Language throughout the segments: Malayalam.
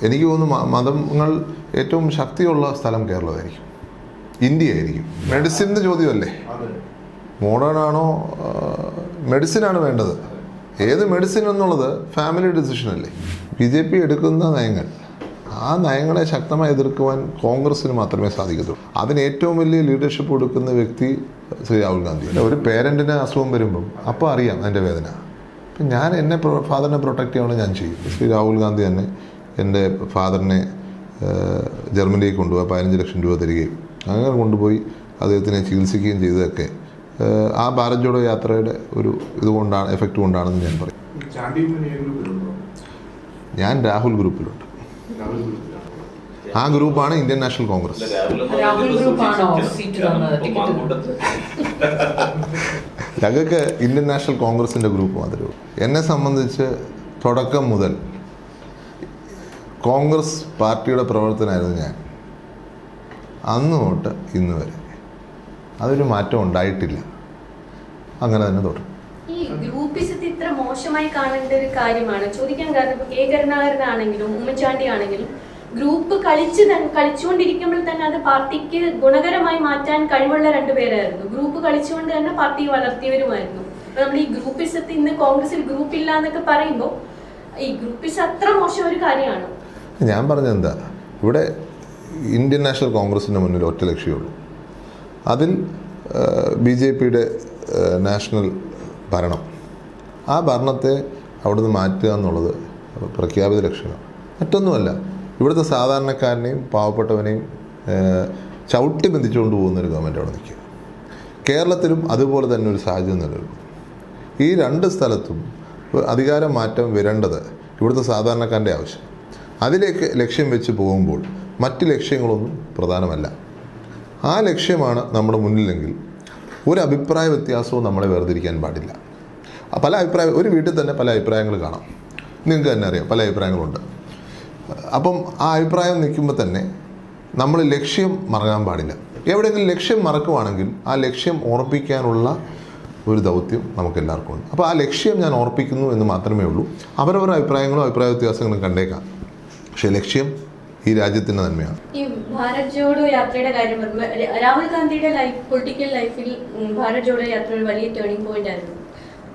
എനിക്ക് തോന്നുന്നു മതങ്ങൾ ഏറ്റവും ശക്തിയുള്ള സ്ഥലം കേരളമായിരിക്കും, ഇന്ത്യയായിരിക്കും. മെഡിസിൻ്റെ ചോദ്യമല്ലേ, മോഡേൺ ആണോ മെഡിസിനാണ് വേണ്ടത്, ഏത് മെഡിസിൻ എന്നുള്ളത് ഫാമിലി ഡിസിഷനല്ലേ. BJP എടുക്കുന്ന നയങ്ങൾ, ആ നയങ്ങളെ ശക്തമായി എതിർക്കുവാൻ കോൺഗ്രസ്സിന് മാത്രമേ സാധിക്കത്തുള്ളൂ. അതിന് ഏറ്റവും വലിയ ലീഡർഷിപ്പ് കൊടുക്കുന്ന വ്യക്തി ശ്രീ രാഹുൽ ഗാന്ധി. ഒരു പേരൻറ്റിന് അസുഖം വരുമ്പം അപ്പോൾ അറിയാം അതിൻ്റെ വേദന. അപ്പം ഞാൻ എന്നെ ഫാദറിനെ പ്രൊട്ടക്റ്റ് ചെയ്യണം, ഞാൻ ചെയ്യും. ശ്രീ രാഹുൽ ഗാന്ധി തന്നെ എൻ്റെ ഫാദറിനെ ജർമ്മനിയിലേക്ക് കൊണ്ടുപോയി 15 ലക്ഷം രൂപ തരികയും അങ്ങനെ കൊണ്ടുപോയി അദ്ദേഹത്തിനെ ചികിത്സിക്കുകയും ചെയ്തതൊക്കെ ആ ഭാരത് ജോഡോ യാത്രയുടെ ഒരു ഇതുകൊണ്ടാണ്, എഫക്റ്റ് കൊണ്ടാണെന്ന് ഞാൻ പറയും. ഞാൻ രാഹുൽ ഗ്രൂപ്പിലുണ്ട്. ആ ഗ്രൂപ്പാണ് ഇന്ത്യൻ നാഷണൽ കോൺഗ്രസ്. ഞങ്ങൾക്ക് ഇന്ത്യൻ നാഷണൽ കോൺഗ്രസിൻ്റെ ഗ്രൂപ്പ് മാത്രമേ. എന്നെ സംബന്ധിച്ച് തുടക്കം മുതൽ കോൺഗ്രസ് പാർട്ടിയുടെ പ്രവർത്തനമായിരുന്നു ഞാൻ, അന്ന് തൊട്ട് ഇന്ന് വരെ. അതൊരു മാറ്റം ഉണ്ടായിട്ടില്ല, അങ്ങനെ തന്നെ തുടരും. ഈ ഗ്രൂപ്പിസത്തെ ഇത്ര മോശമായി കാണേണ്ട ഒരു കാര്യമാണ് ചോദിക്കാൻ കാരണം. ഇപ്പൊ കെ കരുണാകരനാണെങ്കിലും ഉമ്മൻചാണ്ടി ആണെങ്കിലും ഗ്രൂപ്പ് കളിച്ചുകൊണ്ടിരിക്കുമ്പോൾ തന്നെ അത് പാർട്ടിക്ക് ഗുണകരമായി മാറ്റാൻ കഴിവുള്ള രണ്ടുപേരായിരുന്നു. ഗ്രൂപ്പ് കളിച്ചുകൊണ്ട് തന്നെ പാർട്ടി വളർത്തിയവരുമായിരുന്നു. അപ്പൊ നമ്മൾ ഈ ഗ്രൂപ്പിസത്തെ ഇന്ന് കോൺഗ്രസിൽ ഗ്രൂപ്പില്ല എന്നൊക്കെ പറയുമ്പോൾ ഈ ഗ്രൂപ്പിസം അത്ര മോശം ഒരു കാര്യമാണ്. ഞാൻ പറഞ്ഞത് എന്താ, ഇവിടെ ഇന്ത്യൻ നാഷണൽ കോൺഗ്രസിൻ്റെ മുന്നിൽ ഒറ്റ ലക്ഷ്യമുള്ളൂ. അതിൽ BJPയുടെ നാഷണൽ ഭരണം, ആ ഭരണത്തെ അവിടുന്ന് മാറ്റുക എന്നുള്ളത് പ്രഖ്യാപിത ലക്ഷ്യമാണ്, മറ്റൊന്നുമല്ല. ഇവിടുത്തെ സാധാരണക്കാരനെയും പാവപ്പെട്ടവനെയും ചവിട്ടി ബന്ധിച്ചുകൊണ്ട് പോകുന്നൊരു ഗവൺമെൻറ് അവിടെ നിൽക്കുക. കേരളത്തിലും അതുപോലെ തന്നെ ഒരു സാഹചര്യം നിലനിൽക്കും. ഈ രണ്ട് സ്ഥലത്തും അധികാര മാറ്റം വരേണ്ടത് ഇവിടുത്തെ സാധാരണക്കാരൻ്റെ ആവശ്യം. അതിലേക്ക് ലക്ഷ്യം വെച്ച് പോകുമ്പോൾ മറ്റ് ലക്ഷ്യങ്ങളൊന്നും പ്രധാനമല്ല. ആ ലക്ഷ്യമാണ് നമ്മുടെ മുന്നിലെങ്കിൽ ഒരു അഭിപ്രായ വ്യത്യാസവും നമ്മളെ വേർതിരിക്കാൻ പാടില്ല. പല അഭിപ്രായം, ഒരു വീട്ടിൽ തന്നെ പല അഭിപ്രായങ്ങൾ കാണാം, നിങ്ങൾക്ക് തന്നെ അറിയാം, പല അഭിപ്രായങ്ങളുണ്ട്. അപ്പം ആ അഭിപ്രായം നിൽക്കുമ്പോൾ തന്നെ നമ്മൾ ലക്ഷ്യം മറക്കാൻ പാടില്ല. എവിടെയെങ്കിലും ലക്ഷ്യം മറക്കുവാണെങ്കിൽ ആ ലക്ഷ്യം ഓർപ്പിക്കാനുള്ള ഒരു ദൗത്യം നമുക്കെല്ലാവർക്കും ഉണ്ട്. അപ്പോൾ ആ ലക്ഷ്യം ഞാൻ ഓർപ്പിക്കുന്നു എന്ന് മാത്രമേ ഉള്ളൂ. അവരവരുടെ അഭിപ്രായങ്ങളും അഭിപ്രായ വ്യത്യാസങ്ങളും കണ്ടേക്കാം, പക്ഷേ ലക്ഷ്യം ഈ രാജ്യത്തിൻ്റെ നന്മയാണ്. ഈ ഭാരത് ജോഡോ യാത്രയുടെ കാര്യം പറയുമ്പോൾ രാഹുൽ ഗാന്ധിയുടെ പൊളിറ്റിക്കൽ ലൈഫിൽ ഭാരത് ജോഡോ യാത്ര ഒരു വലിയ ടേണിംഗ് പോയിന്റ് ആയിരുന്നു.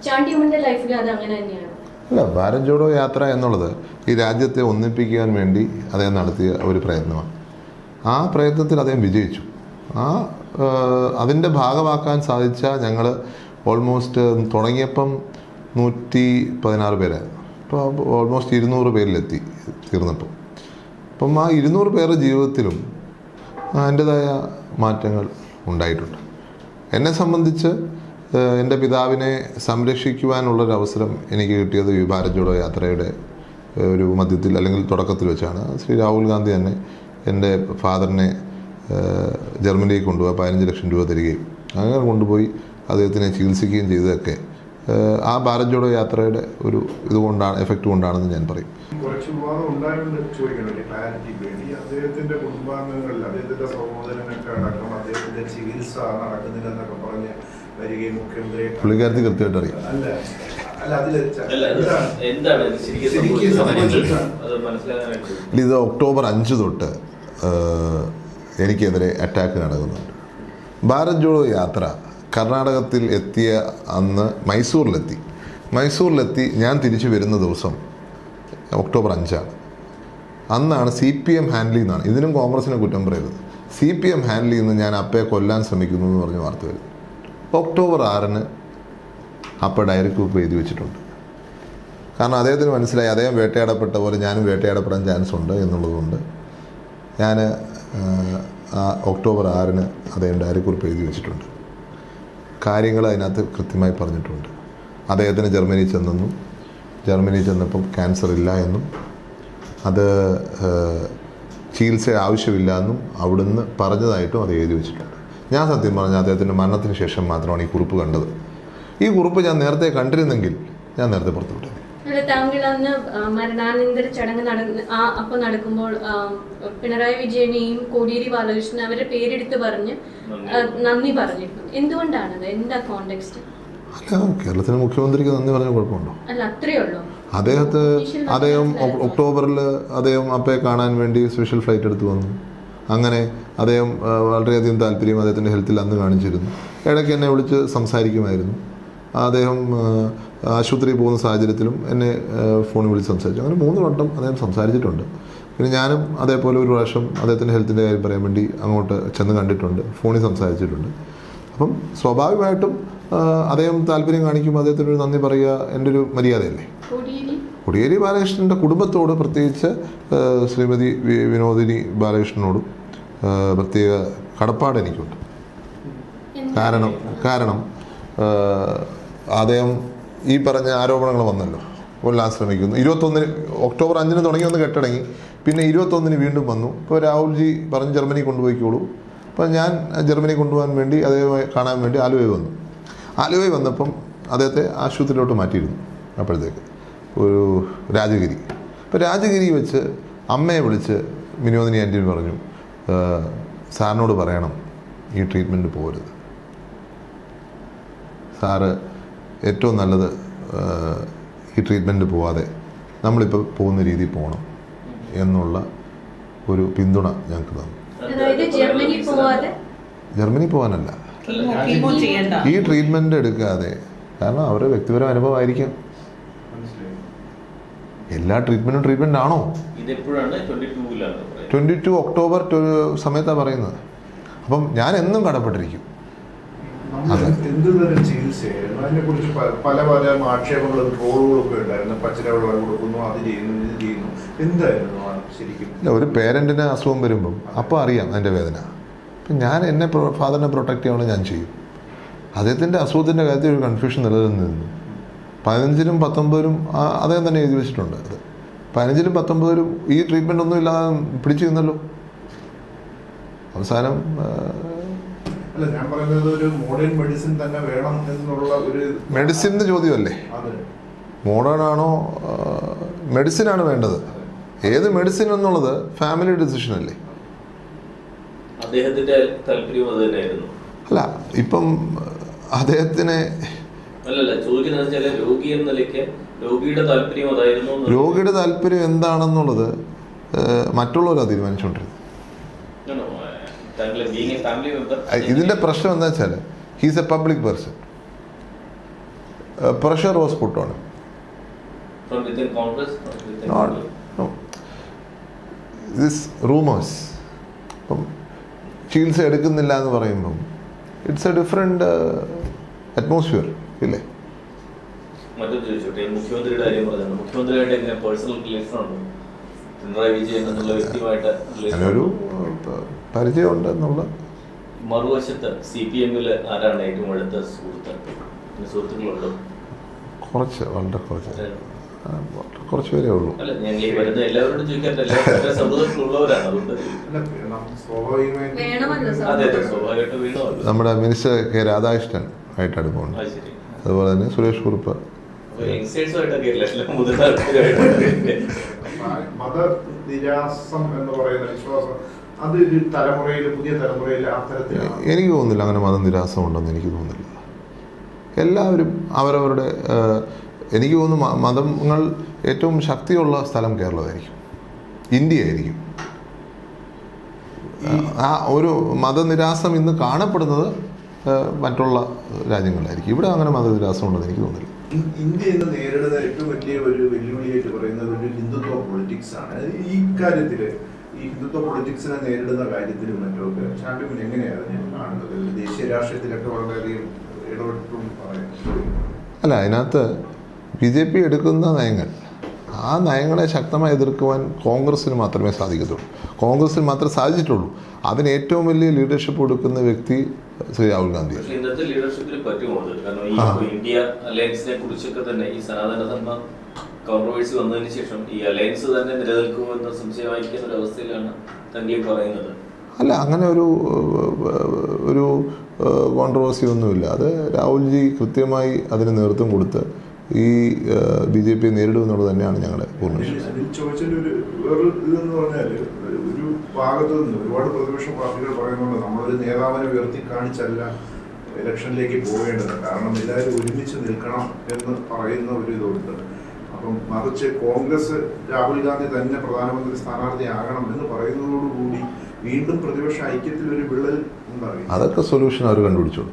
ചാണ്ടി ഉമ്മന്റെ ലൈഫിൽ അത് അങ്ങനെ തന്നെയാണ്. അല്ല, ഭാരത് ജോഡോ യാത്ര എന്നുള്ളത് ഈ രാജ്യത്തെ ഒന്നിപ്പിക്കാൻ വേണ്ടി അദ്ദേഹം നടത്തിയ ഒരു പ്രയത്നമാണ്. ആ പ്രയത്നത്തിൽ അദ്ദേഹം വിജയിച്ചു. അതിൻ്റെ ഭാഗമാക്കാൻ സാധിച്ച ഞങ്ങൾ ഓൾമോസ്റ്റ് തുടങ്ങിയപ്പം 116 പേരായിരുന്നു. ഇപ്പോൾ ഓൾമോസ്റ്റ് 200 പേരിലെത്തി തീർന്നപ്പോൾ. അപ്പം ആ 200 പേരുടെ ജീവിതത്തിലും അതിൻ്റെതായ മാറ്റങ്ങൾ ഉണ്ടായിട്ടുണ്ട്. എന്നെ സംബന്ധിച്ച് എൻ്റെ പിതാവിനെ സംരക്ഷിക്കുവാനുള്ളൊരവസരം എനിക്ക് കിട്ടിയത് ഈ ഭാരത് ജോഡോ യാത്രയുടെ ഒരു മധ്യത്തിൽ അല്ലെങ്കിൽ തുടക്കത്തിൽ വെച്ചാണ്. ശ്രീ രാഹുൽ ഗാന്ധി തന്നെ എൻ്റെ ഫാദറിനെ ജർമ്മനിയിലേക്ക് കൊണ്ടുപോയി 15 ലക്ഷം രൂപ തരികയും അങ്ങനെ കൊണ്ടുപോയി അദ്ദേഹത്തിനെ ചികിത്സിക്കുകയും ചെയ്തതൊക്കെ ആ ഭാരത് ജോഡോ യാത്രയുടെ ഒരു ഇതുകൊണ്ടാണ്, എഫക്റ്റ് കൊണ്ടാണെന്ന് ഞാൻ പറയും. കുറച്ച് വിവാദം ഉണ്ടായതുകൊണ്ട് ചോദിക്കണല്ലേ ക്ലാരിറ്റിക്ക് വേണ്ടി. അദ്ദേഹത്തിന്റെ കുടുംബാംഗങ്ങളിൽ അദ്ദേഹത്തിന്റെ സഹോദരനൊക്കെ അടക്കം അദ്ദേഹത്തിന്റെ ചികിത്സ നടക്കുന്നില്ലെന്നൊക്കെ പറഞ്ഞ് വരികയും മുഖ്യമന്ത്രി പുള്ളിക്കാരത്തി കൃത്യമായിട്ട് അറിയാം. ഇത് ഒക്ടോബർ 5 തൊട്ട് എനിക്കെതിരെ അറ്റാക്ക് നടക്കുന്നുണ്ട്. ഭാരത് ജോഡോ യാത്ര കർണാടകത്തിൽ എത്തിയ അന്ന് മൈസൂരിലെത്തി ഞാൻ തിരിച്ചു വരുന്ന ദിവസം ഒക്ടോബർ 5 അന്നാണ് CPM ഹാൻഡിൽ ചെയ്യുന്നതാണ്. ഇതിനും കോൺഗ്രസിനെ കുറ്റം പറയരുത്. CPM ഹാൻഡിൽ ചെയ്യുന്ന ഞാൻ അപ്പയെ കൊല്ലാൻ ശ്രമിക്കുന്നു എന്ന് പറഞ്ഞ് വാർത്ത വരും. ഒക്ടോബർ 6 അപ്പ ഡയറി കുറിപ്പ് എഴുതി വെച്ചിട്ടുണ്ട്. കാരണം അദ്ദേഹത്തിന് മനസ്സിലായി അദ്ദേഹം വേട്ടയാടപ്പെട്ട പോലെ ഞാനും വേട്ടയാടപ്പെടാൻ ചാൻസ് ഉണ്ട് എന്നുള്ളതുകൊണ്ട് ഞാൻ ഒക്ടോബർ 6 അദ്ദേഹം ഡയറി കുറിപ്പ് എഴുതി വെച്ചിട്ടുണ്ട്. കാര്യങ്ങൾ അതിനകത്ത് കൃത്യമായി പറഞ്ഞിട്ടുണ്ട്. അദ്ദേഹത്തിന് ജർമ്മനിയിൽ ചെന്നപ്പം ക്യാൻസർ ഇല്ല എന്നും അത് ചികിത്സ ആവശ്യമില്ല എന്നും അവിടുന്ന് പറഞ്ഞതായിട്ടും അത് എഴുതി വെച്ചിട്ടുണ്ട്. ഞാൻ സത്യം പറഞ്ഞാൽ അദ്ദേഹത്തിൻ്റെ മരണത്തിന് ശേഷം മാത്രമാണ് ഈ കുറിപ്പ് കണ്ടത്. ഈ കുറിപ്പ് ഞാൻ നേരത്തെ കണ്ടിരുന്നെങ്കിൽ ഞാൻ നേരത്തെ പുറത്തുവിട്ടത്. താങ്കൾ അന്ന് മരണാനന്തര ചടങ്ങ് നടക്കുമ്പോൾ പിണറായി വിജയനെയും കോടിയേരി ബാലകൃഷ്ണൻ അവരുടെ പേരെടുത്ത് പറഞ്ഞ് നന്ദി പറഞ്ഞിരുന്നു. എന്തുകൊണ്ടാണത്? എന്താ കോണ്ടെക്സ്റ്റ്? അല്ല, കേരളത്തിലെ മുഖ്യമന്ത്രിക്ക് നന്ദി പറഞ്ഞ കുഴപ്പമുണ്ടോ? അല്ല, അത്രയേ ഉള്ളൂ. അദ്ദേഹം ഒക്ടോബറിൽ അദ്ദേഹം അപ്പയെ കാണാൻ വേണ്ടി സ്പെഷ്യൽ ഫ്ലൈറ്റ് എടുത്ത് വന്നു. അങ്ങനെ അദ്ദേഹം വളരെയധികം താല്പര്യം അദ്ദേഹത്തിൻ്റെ ഹെൽത്തിൽ അന്ന് കാണിച്ചിരുന്നു. ഇടയ്ക്ക് എന്നെ വിളിച്ച് സംസാരിക്കുമായിരുന്നു. അദ്ദേഹം ആശുപത്രിയിൽ പോകുന്ന സാഹചര്യത്തിലും എന്നെ ഫോണിൽ വിളിച്ച് സംസാരിച്ചു. അങ്ങനെ 3 വട്ടം അദ്ദേഹം സംസാരിച്ചിട്ടുണ്ട്. പിന്നെ ഞാനും അതേപോലെ ഒരു പ്രാവശ്യം അദ്ദേഹത്തിൻ്റെ ഹെൽത്തിൻ്റെ കാര്യം പറയാൻ വേണ്ടി അങ്ങോട്ട് ചെന്ന് കണ്ടിട്ടുണ്ട്, ഫോണിൽ സംസാരിച്ചിട്ടുണ്ട്. അപ്പം സ്വാഭാവികമായിട്ടും അദ്ദേഹം താല്പര്യം കാണിക്കുമ്പോൾ അദ്ദേഹത്തിനൊരു നന്ദി പറയുക എൻ്റെ ഒരു മര്യാദയല്ലേ. കോടിയേരി ബാലകൃഷ്ണൻ്റെ കുടുംബത്തോട്, പ്രത്യേകിച്ച് ശ്രീമതി വിനോദിനി ബാലകൃഷ്ണനോടും പ്രത്യേക കടപ്പാട് എനിക്കുണ്ട്. കാരണം അദ്ദേഹം ഈ പറഞ്ഞ ആരോപണങ്ങൾ വന്നല്ലോ, കൊല്ലാൻ ശ്രമിക്കുന്നു. 21 ഒക്ടോബർ 5 തുടങ്ങി ഒന്ന് കെട്ടടങ്ങി, പിന്നെ 21 വീണ്ടും വന്നു. ഇപ്പോൾ രാഹുൽജി പറഞ്ഞ് ജർമ്മനി കൊണ്ടുപോയിക്കോളൂ. അപ്പോൾ ഞാൻ ജർമ്മനി കൊണ്ടുപോകാൻ വേണ്ടി അദ്ദേഹം കാണാൻ വേണ്ടി ആലുവയിൽ വന്നപ്പം അദ്ദേഹത്തെ ആശുപത്രിയിലോട്ട് മാറ്റിയിരുന്നു. അപ്പോഴത്തേക്ക് ഒരു രാജഗിരി. അപ്പോൾ രാജഗിരി വെച്ച് അമ്മയെ വിളിച്ച് വിനോദിനി ആൻറ്റി പറഞ്ഞു, സാറിനോട് പറയണം ഈ ട്രീറ്റ്മെൻറ്റ് പോകരുത്, സാറ് ഏറ്റവും നല്ലത് ഈ ട്രീറ്റ്മെൻറ്റ് പോവാതെ നമ്മളിപ്പോൾ പോകുന്ന രീതിയിൽ പോകണം എന്നുള്ള ഒരു പിന്തുണ ഞങ്ങൾക്ക് തന്നു. ജർമ്മനി പോകാനല്ല, ഈ ട്രീറ്റ്മെൻറ്റ് എടുക്കാതെ. കാരണം അവരുടെ വ്യക്തിപരമായ അനുഭവമായിരിക്കാം. എല്ലാ ട്രീറ്റ്മെൻറ്റ് ആണോ? 22 ഒക്ടോബർ സമയത്താണ് പറയുന്നത്. അപ്പം ഞാൻ എന്നും കടപ്പെട്ടിരിക്കും. എന്തുതരം ചികിത്സയായിരുന്നു? അതിനെക്കുറിച്ച് പല ആക്ഷേപങ്ങളും ട്രോളുകളും ഒക്കെ ഉണ്ടായിരുന്നു. പച്ചരവെള്ളം കൊടുക്കുന്നു, അത് ചെയ്യുന്നു, ഇത് ചെയ്യുന്നു. എന്തായിരുന്നു ശരിക്കും? ഒരു പേരൻറ്റിന് അസുഖം വരുമ്പം അപ്പോൾ അറിയാം അതിൻ്റെ വേദന. അപ്പം ഞാൻ ഫാദറിനെ പ്രൊട്ടക്റ്റ് ചെയ്യണം, ഞാൻ ചെയ്യും. അദ്ദേഹത്തിൻ്റെ അസുഖത്തിൻ്റെ കാര്യത്തിൽ ഒരു കൺഫ്യൂഷൻ നിലനിന്നിരുന്നു. 15-നും 19-നും അദ്ദേഹം തന്നെ എഴുതി വെച്ചിട്ടുണ്ട്. അത് 15-നും 19-നും ഈ ട്രീറ്റ്മെൻ്റ് ഒന്നും ഇല്ലാതെ പിടിച്ചു നിന്നല്ലോ. അവസാനം അല്ല, ഞാൻ പറയുന്നത് ഒരു മോഡേൺ മെഡിസിൻ തന്നെ വേണം എന്നുള്ള ഒരു മെഡിസിൻ്റെ ചോദ്യമല്ലേ. മോഡേൺ ആണോ മെഡിസിനാണ് വേണ്ടത്? ഏത് മെഡിസിൻ എന്നുള്ളത് ഫാമിലി ഡിസിഷൻ അല്ലേ. അദ്ദേഹത്തിന്റെ താല്പര്യം അത് തന്നെയായിരുന്നു. അല്ല, ഇപ്പം അദ്ദേഹത്തിന് രോഗി എന്ന നിലയ്ക്ക് രോഗിയുടെ താല്പര്യം അതായിരുന്നു. രോഗിയുടെ താല്പര്യം എന്താണെന്നുള്ളത് മറ്റുള്ളവരാ തീരുമാനിച്ചുകൊണ്ടിരുന്നത്. ഇതിന്റെ പ്രശ്നം എന്താ വെച്ചാൽ he's A public person. Pressure was put on this rumours. അപ്പം ചികിത്സ എടുക്കുന്നില്ല എന്ന് പറയുമ്പം ഇറ്റ്സ് എ ഡിഫറെന്റ് അറ്റ്മോസ്ഫിയർ ഇല്ലേ. മറ്റൊരു ചോദിച്ചോട്ടെ, മുഖ്യമന്ത്രിയുടെ കാര്യം പറഞ്ഞു. മുഖ്യമന്ത്രിയായിട്ട് എങ്ങനെ പേഴ്സണൽ റിലേഷൻ ഉണ്ട്? പിണറായി വിജയൻ എന്നുള്ള വ്യക്തിയുമായിട്ട് അങ്ങനൊരു പരിചയമുണ്ട് എന്നുള്ള. മറുവശത്ത് CPM-ൽ ആരാണ് ഏറ്റവും അടുത്ത സുഹൃത്തുക്കളുണ്ടോ? വളരെ കുറച്ച് പേരേ ഉള്ളൂ. അല്ല, ഞങ്ങൾ ഈ വരുന്ന എല്ലാവരോടും ചോദിക്കാറില്ല, സൗഹൃദത്തിലുള്ളവരാണ്. അതുകൊണ്ട് സ്വാഭാവികമായിട്ട് വീണമല്ലോ. നമ്മുടെ മിനിസ്റ്റർ കെ രാധാകൃഷ്ണൻ ആയിട്ട് അടുപ്പമുണ്ട്. അതുപോലെ തന്നെ സുരേഷ് കുറുപ്പ്. മതനിരാസം എന്ന് പറയുന്ന വിശ്വാസം അത് പുതിയ തലമുറയിൽ എനിക്ക് തോന്നുന്നില്ല അങ്ങനെ മതനിരാസം ഉണ്ടെന്ന് എനിക്ക് തോന്നുന്നില്ല. എല്ലാവരും അവരവരുടെ, എനിക്ക് തോന്നുന്നു മതങ്ങൾ ഏറ്റവും ശക്തിയുള്ള സ്ഥലം കേരളമായിരിക്കും, ഇന്ത്യയായിരിക്കും. ആ ഒരു മതനിരാസം ഇന്ന് കാണപ്പെടുന്നത് മറ്റുള്ള രാജ്യങ്ങളിലായിരിക്കും. ഇവിടെ അങ്ങനെ മതനിരാസം ഉണ്ടെന്ന് എനിക്ക് തോന്നുന്നില്ല. ഇന്ത്യ ഇന്ന് നേരിടുന്ന ഏറ്റവും വലിയ ഒരു വെല്ലുവിളിയായിട്ട് പറയുന്നത് ഒരു ഹിന്ദുത്വ പൊളിറ്റിക്സ് ആണ്. ഈ കാര്യത്തിൽ ഈ ഹിന്ദുത്വ പൊളിറ്റിക്സിനെ നേരിടുന്ന കാര്യത്തിലും മറ്റൊക്കെ ചാമ്പ്യൻ എങ്ങനെയാണ് ഞാൻ കാണുന്നത്? ദേശീയ രാഷ്ട്രീയത്തിലൊക്കെ വളരെയധികം ഇടപെട്ടും പറയാം. അല്ല, അതിനകത്ത് BJP എടുക്കുന്ന നയങ്ങൾ, ആ നയങ്ങളെ ശക്തമായി എതിർക്കുവാൻ കോൺഗ്രസ്സിന് മാത്രമേ സാധിക്കത്തുള്ളൂ. കോൺഗ്രസ്സിന് മാത്രമേ സാധിച്ചിട്ടുള്ളൂ. അതിന് ഏറ്റവും വലിയ ലീഡർഷിപ്പ് കൊടുക്കുന്ന വ്യക്തി ശ്രീ രാഹുൽ ഗാന്ധി. ഇന്നത്തെ ലീഡർഷിപ്പിൽ പറ്റുമോ? കാരണം ഈ ഇന്ത്യ അലയൻസിനെ കുറിച്ചൊക്കെ തന്നെ ഈ സനാതന ധർമ്മ കോൺട്രവേഴ്സി വന്നതിന് ശേഷം ഈ അലയൻസ് തന്നെ നിലനിൽക്കുമോ എന്ന സംശയമായിരിക്കുന്ന ഒരു അവസ്ഥയിലാണ് തങ്ങൾ പറയുന്നത്. അല്ല, അങ്ങനെ ഒരു കോൺട്രവേഴ്സി ഒന്നുമില്ല. അത് രാഹുൽജി കൃത്യമായി അതിന് നേതൃത്വം കൊടുത്ത് ഈ BJP നേരിടുമെന്നുള്ളത് തന്നെയാണ് ഞങ്ങളുടെ പൂർണ്ണ വിശ്വാസം. ഇതെന്ന് പറഞ്ഞാൽ ഒരു ഭാഗത്തു നിന്ന് ഒരുപാട് പ്രതിപക്ഷ പാർട്ടികൾ പറയുന്നുണ്ട് നമ്മളൊരു നേതാവിനെ ഉയർത്തി കാണിച്ചല്ല ഇലക്ഷനിലേക്ക് പോകേണ്ടത്, കാരണം എല്ലാവരും ഒരുമിച്ച് നിൽക്കണം എന്ന് പറയുന്ന ഒരു ഇതുണ്ട്. അപ്പം മറിച്ച് കോൺഗ്രസ് രാഹുൽ ഗാന്ധി തന്നെ പ്രധാനമന്ത്രി സ്ഥാനാർത്ഥിയാകണം എന്ന് പറയുന്നതോടുകൂടി വീണ്ടും പ്രതിപക്ഷ ഐക്യത്തിൽ ഒരു വിള്ളൽ ഉണ്ടാകും. അതൊക്കെ സൊല്യൂഷൻ അവർ കണ്ടുപിടിച്ചോളൂ.